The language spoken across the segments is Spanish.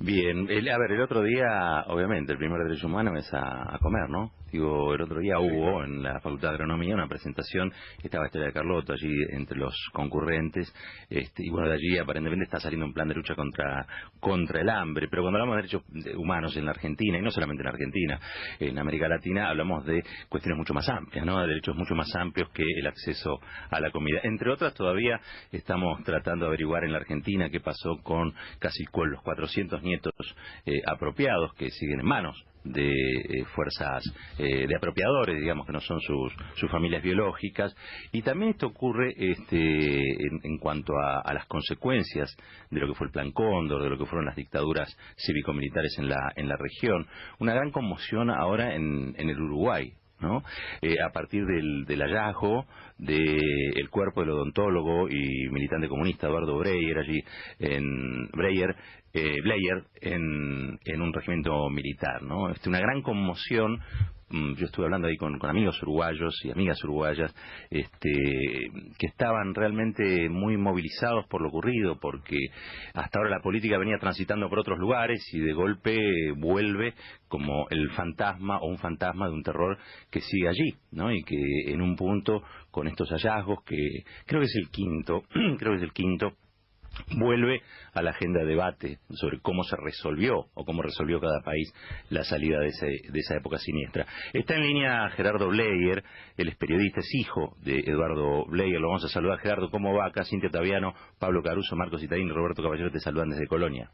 Bien, a ver, el otro día, obviamente, el primer derecho humano es a comer, ¿no? Digo, el otro día Sí, hubo en la Facultad de Agronomía una presentación, estaba Estela de Carlotto allí entre los concurrentes, y bueno, de allí aparentemente está saliendo un plan de lucha contra el hambre, pero cuando hablamos de derechos humanos en la Argentina, y no solamente en la Argentina, en América Latina, hablamos de cuestiones mucho más amplias, ¿no? De derechos mucho más amplios que el acceso a la comida. Entre otras, todavía estamos tratando de averiguar en la Argentina qué pasó con los 400 nietos apropiados que siguen en manos de fuerzas de apropiadores, digamos que no son sus familias biológicas, y también esto ocurre en cuanto a las consecuencias de lo que fue el Plan Cóndor, de lo que fueron las dictaduras cívico-militares en la región. Una gran conmoción ahora en el Uruguay, ¿no? A partir del hallazgo del cuerpo del odontólogo y militante comunista Eduardo Breyer allí en Bleyer en un regimiento militar, ¿no? Una gran conmoción. Yo estuve hablando ahí con amigos uruguayos y amigas uruguayas que estaban realmente muy movilizados por lo ocurrido, porque hasta ahora la política venía transitando por otros lugares y de golpe vuelve como el fantasma o un fantasma de un terror que sigue allí, ¿no? Y que en un punto, con estos hallazgos, que creo que es el quinto, creo que es el quinto, vuelve a la agenda de debate sobre cómo se resolvió o cómo resolvió cada país la salida de esa época siniestra. Está en línea Gerardo Bleyer, él es periodista, es hijo de Eduardo Bleyer. Lo vamos a saludar. Gerardo, ¿cómo va? Acá Cintia Taviano, Pablo Caruso, Marcos Itaín y Roberto Caballero te saludan desde Colonia.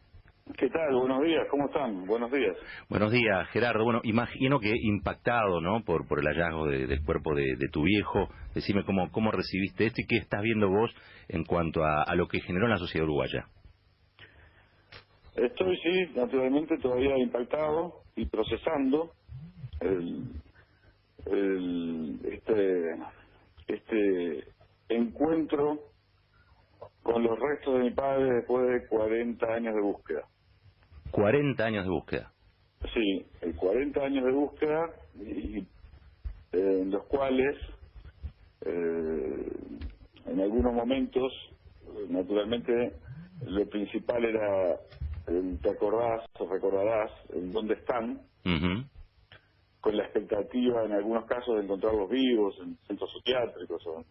¿qué tal? Buenos días, ¿cómo están? Buenos días. Buenos días, Gerardo. Bueno, imagino que impactado, ¿no? por el hallazgo del cuerpo de tu viejo. Decime cómo recibiste esto y qué estás viendo vos en cuanto a lo que generó en la sociedad uruguaya. Estoy, sí, naturalmente todavía impactado y procesando el, este encuentro con los restos de mi padre después de 40 años de búsqueda. 40 años de búsqueda. Sí, 40 años de búsqueda y en los cuales en algunos momentos, naturalmente, lo principal era, te acordás o recordarás, en dónde están, Uh-huh. con la expectativa en algunos casos de encontrarlos vivos en centros psiquiátricos o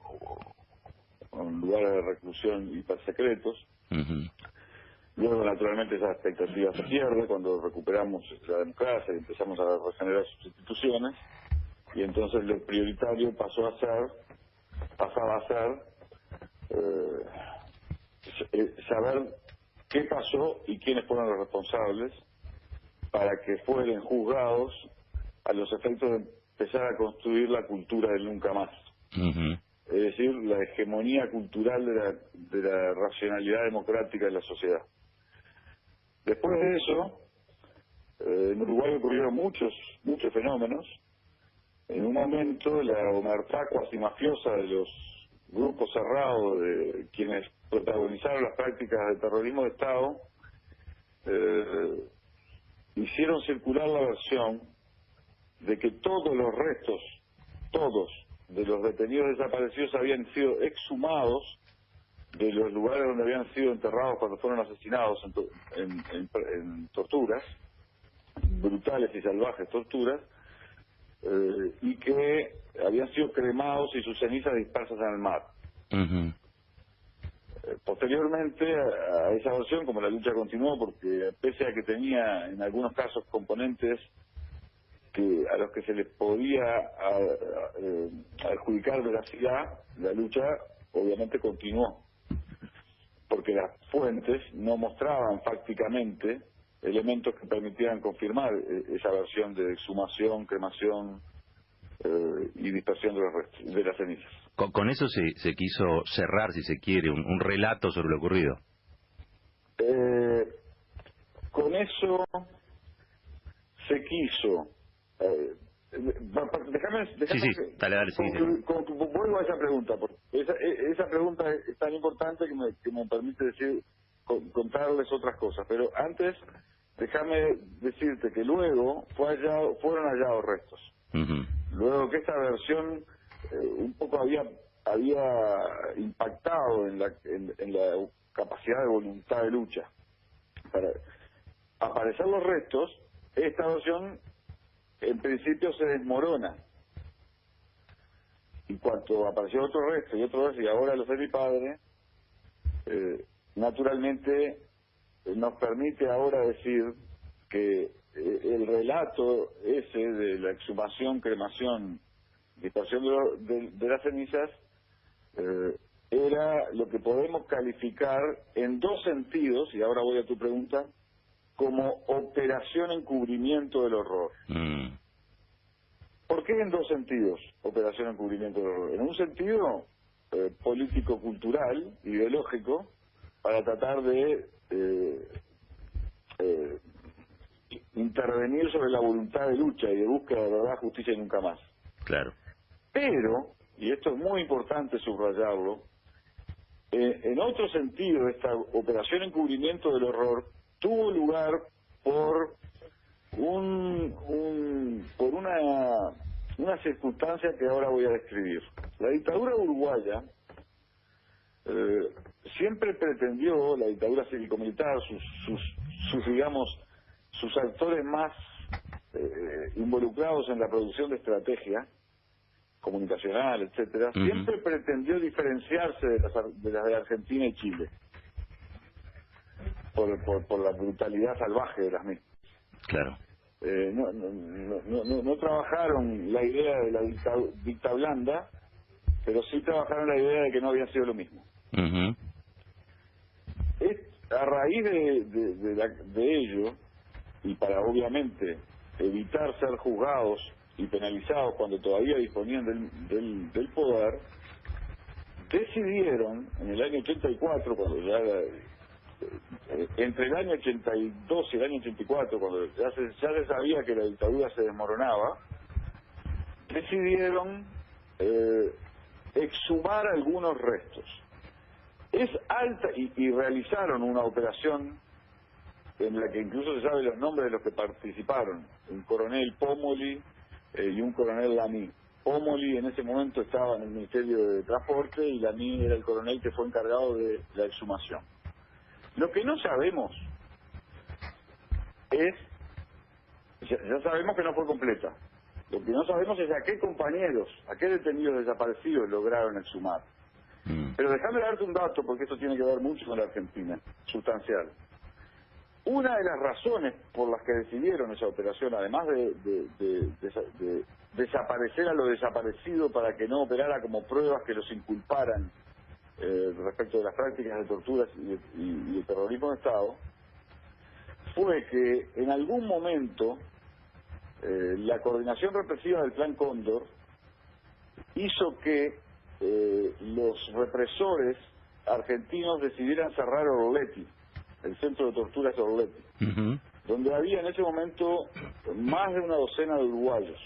en lugares de reclusión hipersecretos. Uh-huh. Luego, naturalmente, esa expectativa se pierde cuando recuperamos la democracia y empezamos a regenerar sus instituciones, y entonces lo prioritario pasaba a ser saber qué pasó y quiénes fueron los responsables para que fueran juzgados a los efectos de empezar a construir la cultura del nunca más. Uh-huh. Es decir, la hegemonía cultural de la racionalidad democrática de la sociedad. Después de eso, en Uruguay ocurrieron muchos fenómenos. En un momento, la omertá cuasi mafiosa de los grupos cerrados de quienes protagonizaron las prácticas de terrorismo de Estado hicieron circular la versión de que todos los restos, todos, de los detenidos desaparecidos habían sido exhumados de los lugares donde habían sido enterrados cuando fueron asesinados en torturas, brutales y salvajes torturas, y que habían sido cremados y sus cenizas dispersas en el mar. Uh-huh. Posteriormente a esa versión, como la lucha continuó, porque pese a que tenía en algunos casos componentes a los que se les podía adjudicar veracidad, la lucha obviamente continuó, porque las fuentes no mostraban fácticamente elementos que permitieran confirmar esa versión de exhumación, cremación y dispersión de los restos, de las cenizas. Con eso se quiso cerrar, si se quiere, un relato sobre lo ocurrido. Con eso se quiso. Déjame Sí, dale, sí. vuelvo a esa pregunta, porque esa pregunta es tan importante que me permite contarles otras cosas, pero antes déjame decirte que luego fueron hallados restos. Uh-huh. Luego que esta versión un poco había impactado en la capacidad de voluntad de lucha. aparecer los restos, esta versión en principio se desmorona. Y cuando apareció otro resto y otro resto, y ahora los de mi padre, naturalmente nos permite ahora decir que el relato ese de la exhumación, cremación, dispersión de las cenizas, era lo que podemos calificar en dos sentidos, y ahora voy a tu pregunta, como operación encubrimiento del horror. ¿Por qué en dos sentidos operación encubrimiento del horror? En un sentido político-cultural, ideológico, para tratar de intervenir sobre la voluntad de lucha y de búsqueda de verdad, justicia y nunca más. Claro. Pero, y esto es muy importante subrayarlo, en otro sentido, esta operación encubrimiento del horror tuvo lugar por por una circunstancia que ahora voy a describir. La dictadura uruguaya siempre pretendió, la dictadura cívico-militar, sus actores más involucrados en la producción de estrategia comunicacional, etcétera, siempre pretendió diferenciarse de las de Argentina y Chile por la brutalidad salvaje de las mismas. Claro. No trabajaron la idea de la dicta blanda, pero sí trabajaron la idea de que no había sido lo mismo. A raíz de ello, y para obviamente evitar ser juzgados y penalizados cuando todavía disponían del poder, decidieron en el año 84, cuando ya entre el año 82 y el año 84, cuando ya se sabía que la dictadura se desmoronaba, decidieron exhumar algunos restos. Es alta, y realizaron una operación en la que incluso se sabe los nombres de los que participaron, un coronel Pomoli y un coronel Lamy. Pomoli en ese momento estaba en el Ministerio de Transporte y Lamy era el coronel que fue encargado de la exhumación. Lo que no sabemos es, ya sabemos que no fue completa, lo que no sabemos es a qué compañeros, a qué detenidos desaparecidos lograron exhumar. Pero déjame darte un dato, porque esto tiene que ver mucho con la Argentina, sustancial. Una de las razones por las que decidieron esa operación, además de desaparecer a lo desaparecido para que no operara como pruebas que los inculparan respecto de las prácticas de torturas y de terrorismo de Estado, fue que en algún momento la coordinación represiva del Plan Cóndor hizo que los represores argentinos decidieran cerrar Orleti, el centro de torturas de Orleti, donde había en ese momento más de una docena de uruguayos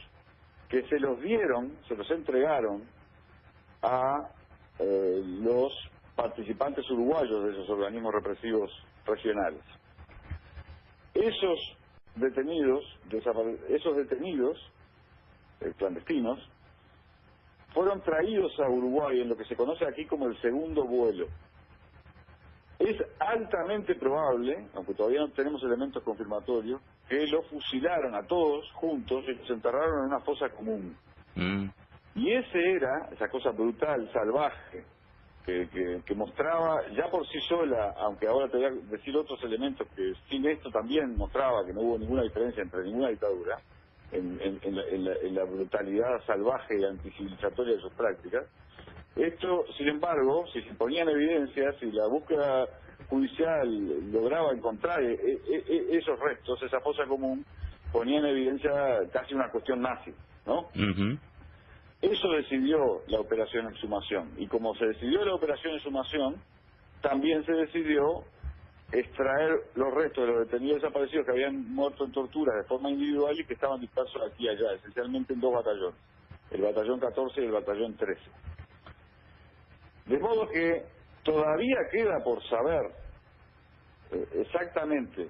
que se los entregaron a los participantes uruguayos de esos organismos represivos regionales. Esos detenidos clandestinos fueron traídos a Uruguay en lo que se conoce aquí como el segundo vuelo. Es altamente probable, aunque todavía no tenemos elementos confirmatorios, que los fusilaron a todos juntos y los enterraron en una fosa común. Y esa cosa brutal, salvaje, que mostraba ya por sí sola, aunque ahora te voy a decir otros elementos que sin esto también mostraba que no hubo ninguna diferencia entre ninguna dictadura en la brutalidad salvaje y anticivilizatoria de sus prácticas. Esto, sin embargo, si se ponían evidencias, si la búsqueda judicial lograba encontrar esos restos, esa fosa común, ponía en evidencia casi una cuestión nazi, ¿no? Eso decidió la operación exhumación. Y como se decidió la operación exhumación, también se decidió extraer los restos de los detenidos desaparecidos que habían muerto en tortura de forma individual y que estaban dispersos aquí y allá, esencialmente en dos batallones, el batallón 14 y el batallón 13. De modo que todavía queda por saber exactamente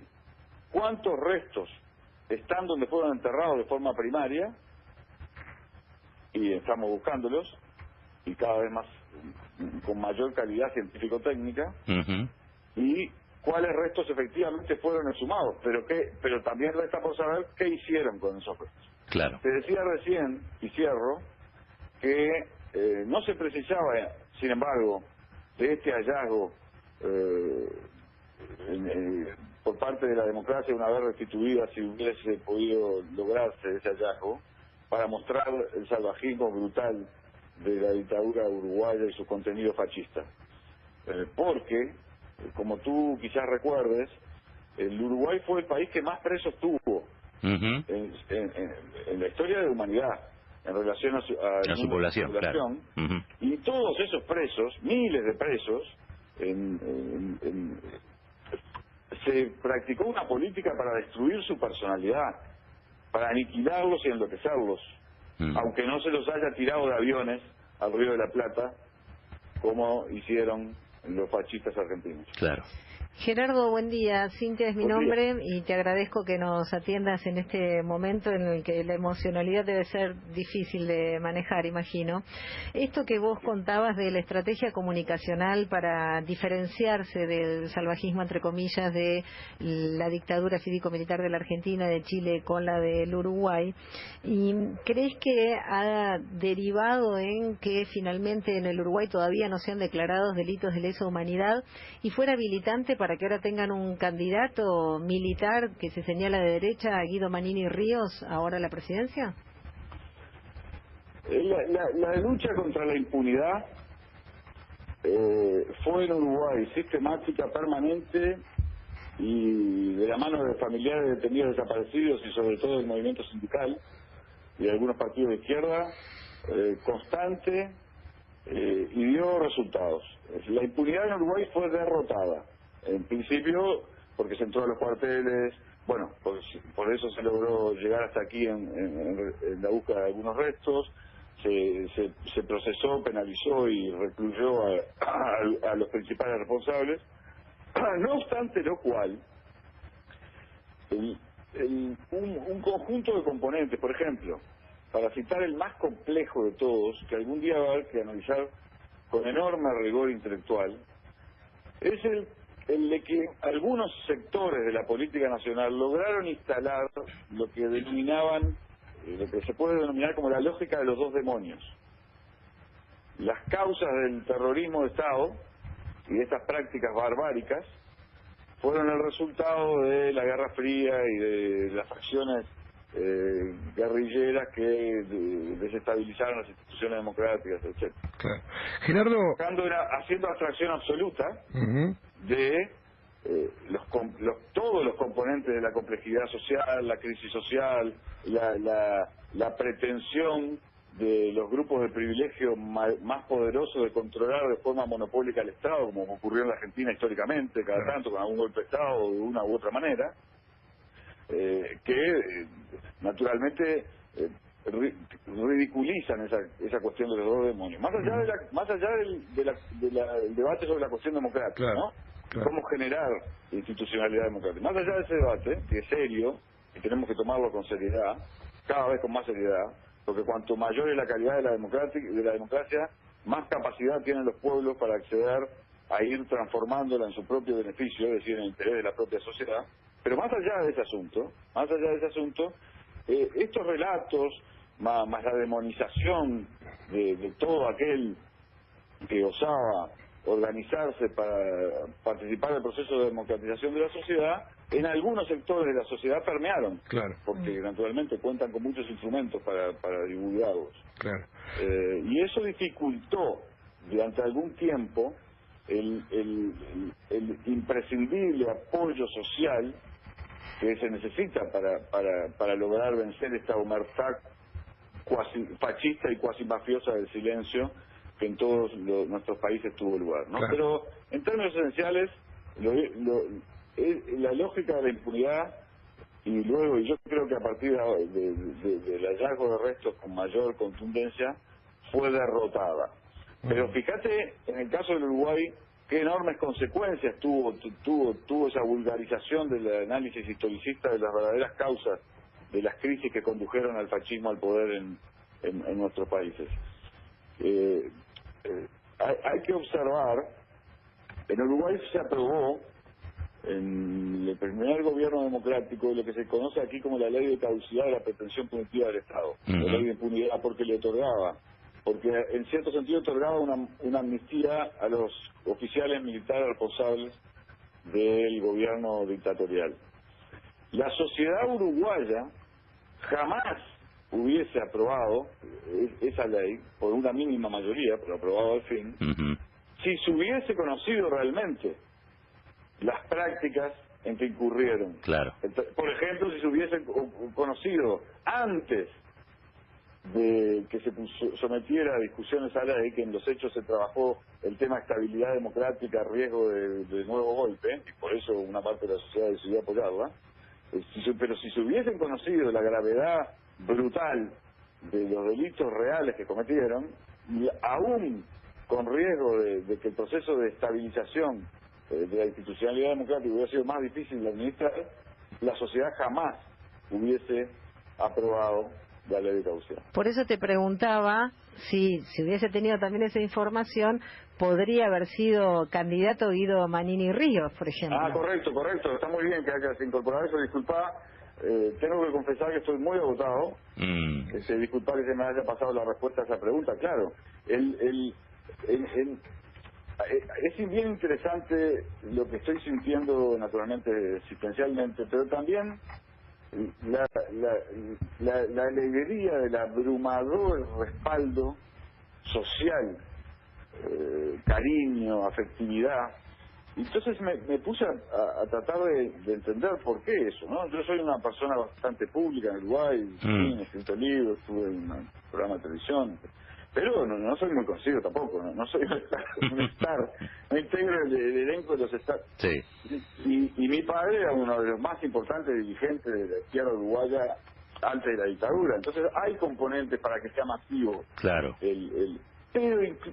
cuántos restos están donde fueron enterrados de forma primaria, y estamos buscándolos, y cada vez más con mayor calidad científico-técnica, y cuáles restos efectivamente fueron exhumados, pero también resta por saber qué hicieron con esos restos. Claro. Te decía recién, y cierro, que no se precisaba, sin embargo, de este hallazgo por parte de la democracia, una vez restituida, si hubiese podido lograrse ese hallazgo, para mostrar el salvajismo brutal de la dictadura uruguaya y su contenido fascista. Porque, como tú quizás recuerdes, el Uruguay fue el país que más presos tuvo en la historia de la humanidad en relación a su población, claro. Y todos esos presos, miles de presos, se practicó una política para destruir su personalidad, para aniquilarlos y enloquecerlos, aunque no se los haya tirado de aviones al Río de la Plata, como hicieron los fascistas argentinos. Claro. Gerardo, buen día. Cintia es mi nombre y te agradezco que nos atiendas en este momento en el que la emocionalidad debe ser difícil de manejar, imagino. Esto que vos contabas de la estrategia comunicacional para diferenciarse del salvajismo, entre comillas, de la dictadura cívico-militar de la Argentina, de Chile con la del Uruguay, ¿y crees que ha derivado en que finalmente en el Uruguay todavía no sean declarados delitos de lesa humanidad y fuera habilitante para que ahora tengan un candidato militar que se señala de derecha, Guido Manini Ríos, ahora a la presidencia? La lucha contra la impunidad fue en Uruguay sistemática, permanente y de la mano de familiares de detenidos desaparecidos y sobre todo del movimiento sindical y de algunos partidos de izquierda, constante y dio resultados. La impunidad en Uruguay fue derrotada. En principio, porque se entró a los cuarteles, bueno, por eso se logró llegar hasta aquí en la búsqueda de algunos restos, se procesó, penalizó y recluyó a los principales responsables. No obstante lo cual, un conjunto de componentes, por ejemplo, para citar el más complejo de todos, que algún día va a haber que analizar con enorme rigor intelectual, es el de que algunos sectores de la política nacional lograron instalar lo que denominaban, lo que se puede denominar como la lógica de los dos demonios. Las causas del terrorismo de Estado y de estas prácticas barbáricas fueron el resultado de la Guerra Fría y de las facciones guerrilleras que desestabilizaron las instituciones democráticas, etc. Claro. Gerardo, haciendo abstracción absoluta de todos los componentes de la complejidad social, la crisis social, la pretensión de los grupos de privilegio más poderosos de controlar de forma monopólica el Estado, como ocurrió en la Argentina históricamente, cada tanto con algún golpe de Estado o de una u otra manera, que naturalmente ridiculizan esa cuestión de los dos demonios. Más allá del debate sobre la cuestión democrática, claro, ¿no? Claro. Cómo generar institucionalidad democrática. Más allá de ese debate, que es serio, y tenemos que tomarlo con seriedad, cada vez con más seriedad, porque cuanto mayor es la calidad de la democracia, más capacidad tienen los pueblos para acceder a ir transformándola en su propio beneficio, es decir, en el interés de la propia sociedad. Pero más allá de ese asunto, estos relatos, más la demonización de todo aquel que osaba organizarse para participar del proceso de democratización de la sociedad, en algunos sectores de la sociedad permearon, claro, porque naturalmente cuentan con muchos instrumentos para divulgarlos. Claro. Y eso dificultó durante algún tiempo el imprescindible apoyo social que se necesita para lograr vencer esta omertad cuasi fascista y cuasi mafiosa del silencio que en todos nuestros países tuvo lugar, ¿no? Claro. Pero en términos esenciales, la lógica de la impunidad, y luego, y yo creo que a partir del hallazgo de restos con mayor contundencia, fue derrotada. Pero fíjate, en el caso del Uruguay, qué enormes consecuencias tuvo esa vulgarización del análisis historicista de las verdaderas causas de las crisis que condujeron al fascismo al poder en nuestros países. Hay que observar, en Uruguay se aprobó en el primer gobierno democrático, lo que se conoce aquí como la ley de caducidad de la pretensión punitiva del Estado, la ley de impunidad, porque le otorgaba, porque en cierto sentido otorgaba una amnistía a los oficiales militares responsables del gobierno dictatorial. La sociedad uruguaya jamás hubiese aprobado esa ley, por una mínima mayoría, pero aprobado al fin, si se hubiese conocido realmente las prácticas en que incurrieron. Claro. Por ejemplo, si se hubiese conocido antes de que se sometiera a discusiones a la ley, que en los hechos se trabajó el tema de estabilidad democrática, riesgo de nuevo golpe, y por eso una parte de la sociedad decidió apoyarla, pero si se hubiesen conocido la gravedad brutal de los delitos reales que cometieron, y aún con riesgo de que el proceso de estabilización de la institucionalidad democrática hubiera sido más difícil de administrar, la sociedad jamás hubiese aprobado la ley de caducidad. Por eso te preguntaba si hubiese tenido también esa información, podría haber sido candidato Guido Manini Ríos, por ejemplo. Ah, correcto, está muy bien que haya incorporado eso. Disculpa, tengo que confesar que estoy muy agotado. Disculpa que se me haya pasado la respuesta a esa pregunta. Claro, es bien interesante lo que estoy sintiendo, naturalmente, existencialmente, pero también la alegría del abrumador respaldo social, cariño, afectividad. Entonces me puse a tratar de entender por qué eso, ¿no? Yo soy una persona bastante pública en Uruguay, he escrito libros, estuve en un programa de televisión, pero no soy muy conocido tampoco, no soy un star, no integro el elenco de los stars. Sí. Y mi padre era uno de los más importantes dirigentes de la izquierda uruguaya antes de la dictadura, entonces hay componentes para que sea masivo. Claro.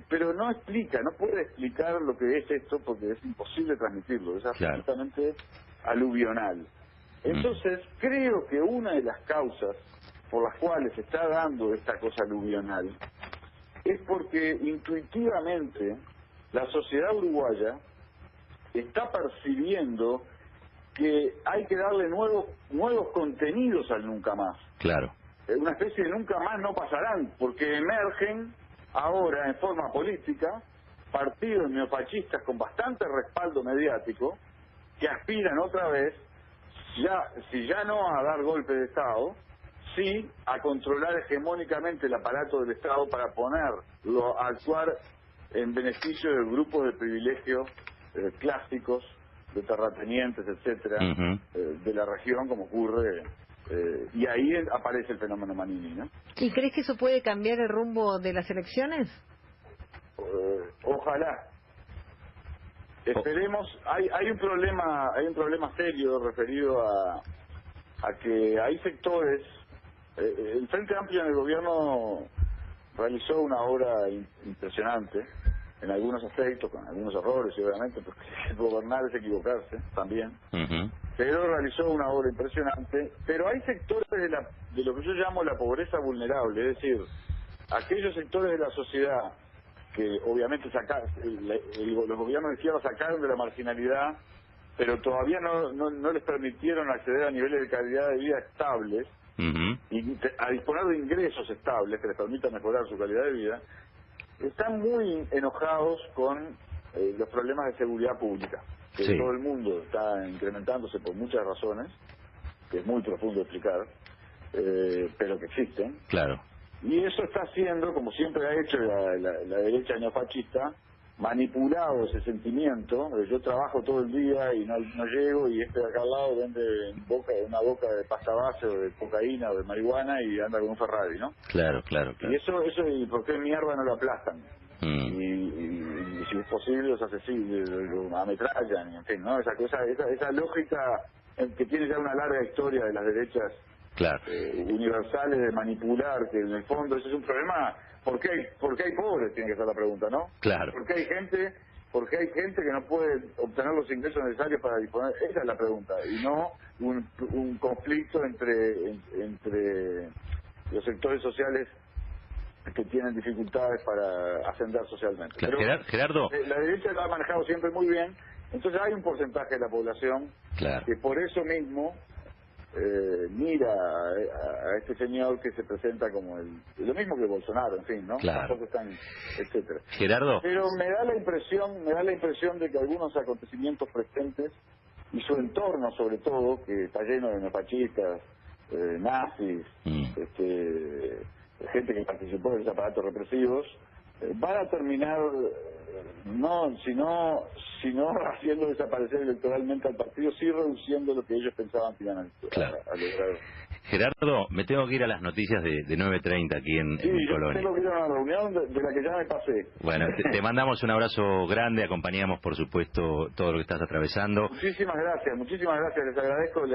Pero no explica, no puede explicar lo que es esto porque es imposible transmitirlo, es absolutamente aluvional. Entonces creo que una de las causas por las cuales se está dando esta cosa aluvional es porque intuitivamente la sociedad uruguaya está percibiendo que hay que darle nuevos contenidos al nunca más. Claro. Una especie de nunca más no pasarán, porque emergen ahora en forma política partidos neofascistas con bastante respaldo mediático que aspiran otra vez, si ya no a dar golpe de Estado, sí a controlar hegemónicamente el aparato del Estado para ponerlo a actuar en beneficio de grupos de privilegio clásicos, de terratenientes, etcétera, de la región, como ocurre, y ahí aparece el fenómeno Manini, ¿no? ¿Y crees que eso puede cambiar el rumbo de las elecciones? Ojalá. Esperemos. Hay un problema serio referido a que hay sectores. El Frente Amplio en el gobierno realizó una obra impresionante en algunos aspectos, con algunos errores, obviamente, porque gobernar es equivocarse también, pero realizó una obra impresionante. Pero hay sectores de lo que yo llamo la pobreza vulnerable, es decir, aquellos sectores de la sociedad que obviamente los gobiernos de izquierda sacaron de la marginalidad, pero todavía no les permitieron acceder a niveles de calidad de vida estables, y a disponer de ingresos estables que les permitan mejorar su calidad de vida, están muy enojados con los problemas de seguridad pública, que todo el mundo está incrementándose por muchas razones, que es muy profundo explicar, pero que existen. Claro. Y eso está haciendo, como siempre ha hecho la derecha neofascista, manipulado ese sentimiento. Yo trabajo todo el día y no llego, y este de acá al lado vende una boca de pasta base o de cocaína o de marihuana y anda con un Ferrari, ¿no? Claro. Y eso ¿y por qué mierda no lo aplastan? Y si es posible los asesinos, lo ametrallan, en fin, ¿no? Esa lógica que tiene ya una larga historia de las derechas universales de manipular, que en el fondo ese es un problema. ¿Por qué hay pobres? Tiene que ser la pregunta, ¿no? Claro. ¿Por qué hay gente que no puede obtener los ingresos necesarios para disponer? Esa es la pregunta, y no un conflicto entre los sectores sociales que tienen dificultades para ascender socialmente. Claro. Pero Gerardo, la derecha lo ha manejado siempre muy bien, Entonces hay un porcentaje de la población Claro. que por eso mismo mira a este señor que se presenta como lo mismo que Bolsonaro, en fin, ¿no? Claro. Tampoco están, etcétera. Gerardo. Pero me da la impresión de que algunos acontecimientos presentes y su entorno, sobre todo, que está lleno de neofascistas, nazis, gente que participó de los aparatos represivos, van a terminar sino haciendo desaparecer electoralmente al partido, sí reduciendo lo que ellos pensaban que iban a lograr. Gerardo, me tengo que ir a las noticias de 9:30 aquí en mi colonia. Tengo que ir a una reunión de la que ya me pasé. Bueno, te mandamos un abrazo grande, acompañamos por supuesto todo lo que estás atravesando. Muchísimas gracias, les agradezco